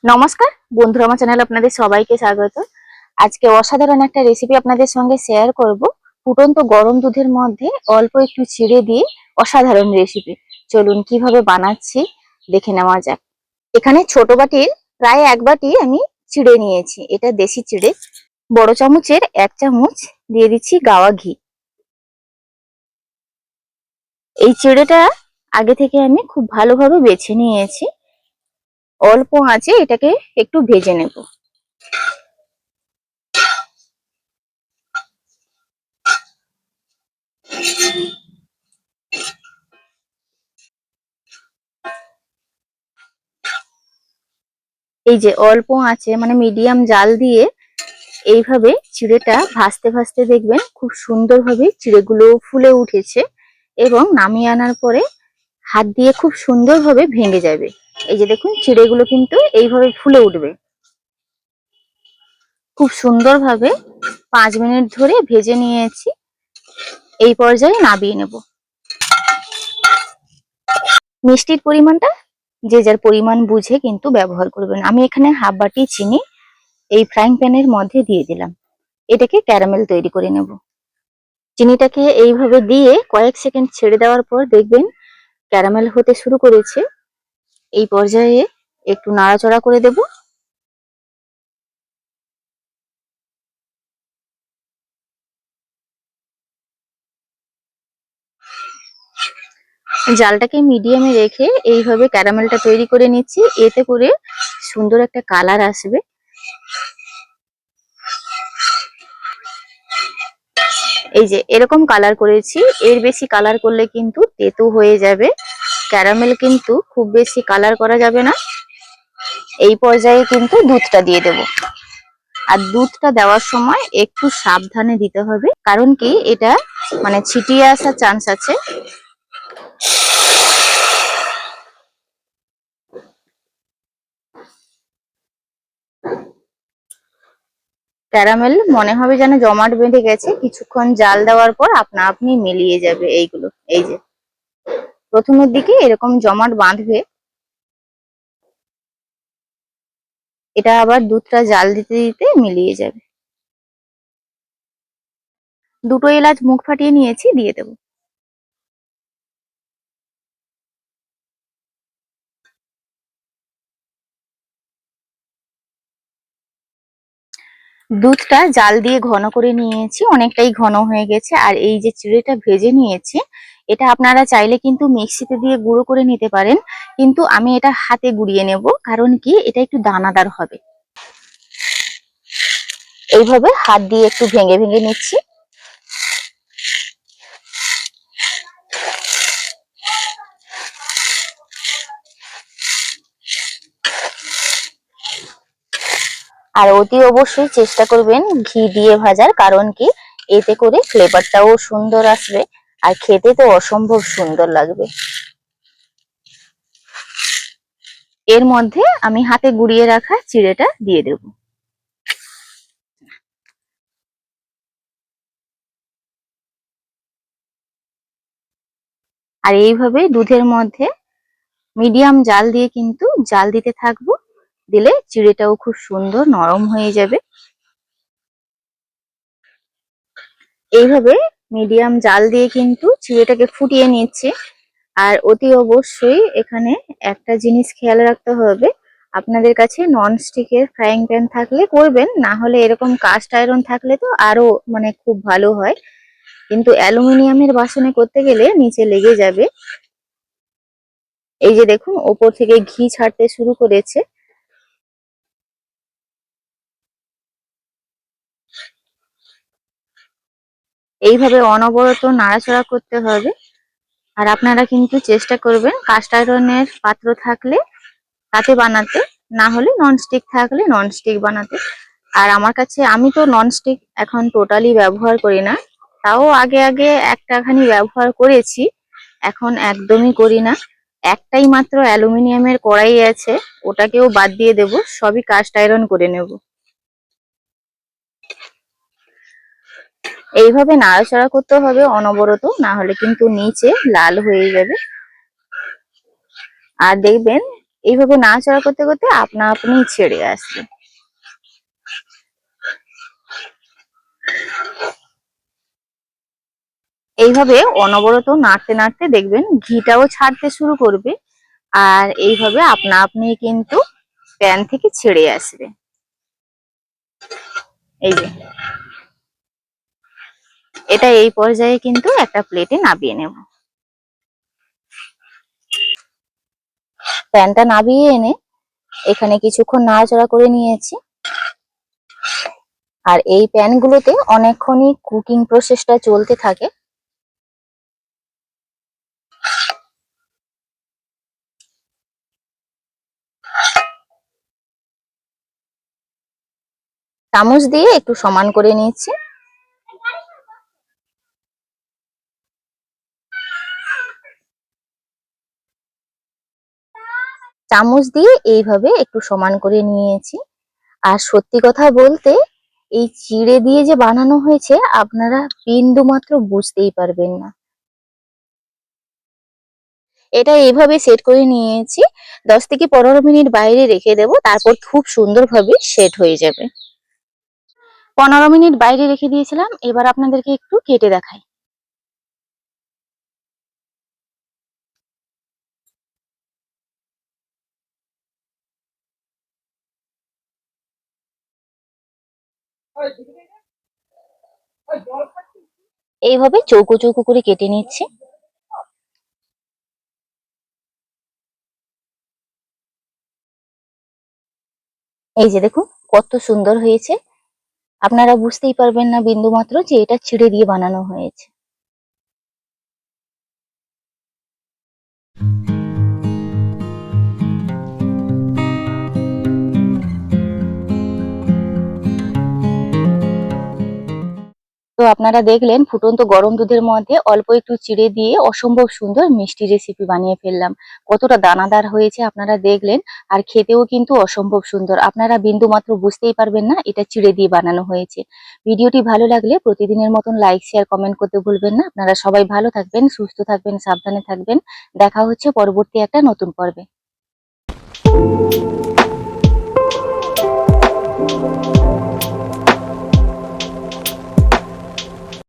নমস্কার বন্ধুরা, আমার চ্যানেলে আপনাদের সবাইকে স্বাগত। আজকে অসাধারণ একটা রেসিপি আপনাদের সঙ্গে শেয়ার করব। ফুটন্ত গরম দুধের মধ্যে অল্প একটু চিড়ে দিয়ে অসাধারণ রেসিপি। চলুন কিভাবে বানাচ্ছি দেখে নেওয়া যাক। এখানে ছোট বাটির প্রায় এক বাটি আমি চিড়ে নিয়েছি। এটা দেশি চিড়ে। বড় চামচের 1 চামচ দিয়ে দিচ্ছি গাওয়া ঘি। এই চিড়েটা আগে থেকে আমি খুব ভালোভাবে বেছে নিয়েছি। অল্প আঁচে এটাকে একটু ভেজে নেব। এই যে অল্প আঁচে মানে মিডিয়াম জাল দিয়ে এইভাবে চিড়েটা ভাজতে ভাজতে দেখবেন খুব সুন্দরভাবে চিড়েগুলো ফুলে উঠেছে এবং নামিয়ে আনার পরে হাত দিয়ে খুব সুন্দরভাবে ভেঙে যাবে। এই যে দেখুন চিড়েগুলো কিন্তু এইভাবে ফুলে উঠবে। খুব সুন্দরভাবে 5 মিনিট ধরে ভেজে নিয়েছি। এই পর্যায়ে নামিয়ে নেব। মিষ্টির পরিমাণটা যে যার পরিমাণ বুঝে কিন্তু ব্যবহার করবেন। আমি এখানে হাফ বাটি চিনি এই ফ্রাইং প্যানের মধ্যে দিয়ে দিলাম। এটাকে ক্যারামেল তৈরি করে নেব। চিনিটাকে এইভাবে দিয়ে কয়েক সেকেন্ড ছেড়ে দেওয়ার পর দেখবেন ক্যারামেল হতে শুরু করেছে। এই পর্যায়ে একটু নাড়াচাড়া করে দেব। জালটাকে মিডিয়ামে রেখে এইভাবে ক্যারামেলটা তৈরি করে নিচ্ছি। এতে করে সুন্দর একটা কালার আসবে। এই যে এরকম কালার করেছি। এর বেশি কালার করলে কিন্তু তেতো হয়ে যাবে। ক্যারামেল কিন্তু খুব বেশি কালার করা যাবে না। এই পর্যায়ে কিন্তু দুধটা দিয়ে দেব। আর দুধটা দেওয়ার সময় একটু সাবধানে দিতে হবে, কারণ কি এটা মানে ছিটিয়ে আসার চান্স আছে। ক্যারামেল মনে হবে যেন জমাট বেঁধে গেছে। কিছুক্ষণ জাল দেওয়ার পর আপনা আপনি মিলিয়ে যাবে এইগুলো। এই যে প্রথমের দিকে এরকম জমাট বাঁধবে। এটা আবার দুধটা জাল দিতে দিতে মিলিয়ে যাবে। দুটো এলাচ মুখ ফাটিয়ে নিয়েছি, দিয়ে দেব। দুধটা জাল দিয়ে ঘন করে নিয়েছি, অনেকটাই ঘন হয়ে গেছে। আর এই যে চিড়েটা ভেজে নিয়েছি, এটা আপনারা চাইলে কিন্তু মিক্সিতে দিয়ে গুঁড়ো করে নিতে পারেন, কিন্তু আমি এটা হাতে গুঁড়িয়ে নেব, কারণ কি এটা একটু দানাদার হবে। এইভাবে হাত দিয়ে একটু ভেঙে ভেঙে নিচ্ছি। আর অতি অবশ্যই চেষ্টা করবেন ঘি দিয়ে ভাজার, কারণ কি এতে করে ফ্লেভারটাও সুন্দর আসবে আর খেতে তো অসম্ভব সুন্দর লাগবে। এর মধ্যে আমি হাতে গুঁড়িয়ে রাখা চিড়েটা দিয়ে দেব। আর এইভাবে দুধের মধ্যে মিডিয়াম জাল দিয়ে কিন্তু জাল দিতে থাকবো। দিলে চিড়েটাও খুব সুন্দর নরম হয়ে যাবে। এইভাবে মিডিয়াম জাল দিয়ে কিন্তু চিড়েটাকে ফুটিয়ে নিচ্ছে। আর অতি অবশ্যই এখানে একটা জিনিস খেয়াল রাখতে হবে, আপনাদের কাছে নন স্টিকের ফ্রাইং প্যান থাকলে করবেন, না হলে এরকম কাস্ট আয়রন থাকলে তো আরো মানে খুব ভালো হয়। কিন্তু অ্যালুমিনিয়ামের বাসনে করতে গেলে নিচে লেগে যাবে। এই যে দেখুন ওপর থেকে ঘি ছাড়তে শুরু করেছে। এইভাবে অনবরত নাড়াচাড়া করতে হবে। আর আপনারা কিন্তু চেষ্টা করবেন কাস্ট আয়রনের পাত্র থাকলে তাতে বানাতে, না হলে ননস্টিক থাকলে ননস্টিক বানাতে। আর আমার কাছে, আমি তো ননস্টিক এখন টোটালি ব্যবহার করি না। তাও আগে আগে একটাখানি ব্যবহার করেছি, এখন একদমই করি না। একটাই মাত্র অ্যালুমিনিয়ামের কড়াই আছে, ওটাকেও বাদ দিয়ে দেব, সবই কাস্ট আয়রন করে নেব। এইভাবে নাড়াচাড়া করতে হবে অনবরত, না হলে কিন্তু নিচে লাল হয়ে যাবে। আর দেখবেন এইভাবে নাড়াচাড়া করতে করতে আপনা আপনি ছেড়ে আসবে। এইভাবে অনবরত নাড়তে নাড়তে দেখবেন ঘিটাও ছাড়তে শুরু করবে, আর এইভাবে আপনা আপনি কিন্তু প্যান থেকে ছেড়ে আসবে। এই যে এটা এই পর্যায়ে কিন্তু একটা প্লেটে নামিয়ে নেব। প্যানটা নামিয়ে এনে এখানে কিছুক্ষণ নাড়াচাড়া করে নিয়েছি। আর এই প্যানগুলোতে অনেকক্ষণই কুকিং প্রসেসটা চলতে থাকে। চামচ দিয়ে একটু সমান করে নিয়েছি। চামচ দিয়ে এইভাবে একটু সমান করে নিয়েছি। আর সত্যি কথা বলতে এই চিড়ে দিয়ে যে বানানো হয়েছে আপনারা বিন্দু মাত্র বুঝতেই পারবেন না। এটা এইভাবে সেট করে নিয়েছি, 10 থেকে 15 মিনিট বাইরে রেখে দেব, তারপর খুব সুন্দরভাবে সেট হয়ে যাবে। 15 মিনিট বাইরে রেখে দিয়েছিলাম, এবার আপনাদেরকে একটু কেটে দেখাই। এইভাবে চৌকো চৌকো করে কেটে নিচ্ছি। এই যে দেখুন কত সুন্দর হয়েছে, আপনারা বুঝতেই পারবেন না বিন্দু মাত্র যে এটা চিড়ে দিয়ে বানানো হয়েছে। তো আপনারা দেখলেন ফুটন্ত গরম দুধের মধ্যে অল্প একটু চিড়ে দিয়ে অসম্ভব সুন্দর মিষ্টি রেসিপি বানিয়ে ফেললাম। কতটা দানাদার হয়েছে আপনারা দেখলেন, আর খেতেও কিন্তু অসম্ভব সুন্দর। আপনারা বিন্দুমাত্র বুঝতেই পারবেন না এটা চিড়ে দিয়ে বানানো হয়েছে। ভিডিওটি ভালো লাগলে প্রতিদিনের মতন লাইক, শেয়ার, কমেন্ট করতে ভুলবেন না। আপনারা সবাই ভালো থাকবেন, সুস্থ থাকবেন, সাবধানে থাকবেন। দেখা হচ্ছে পরবর্তী একটা নতুন পর্বে।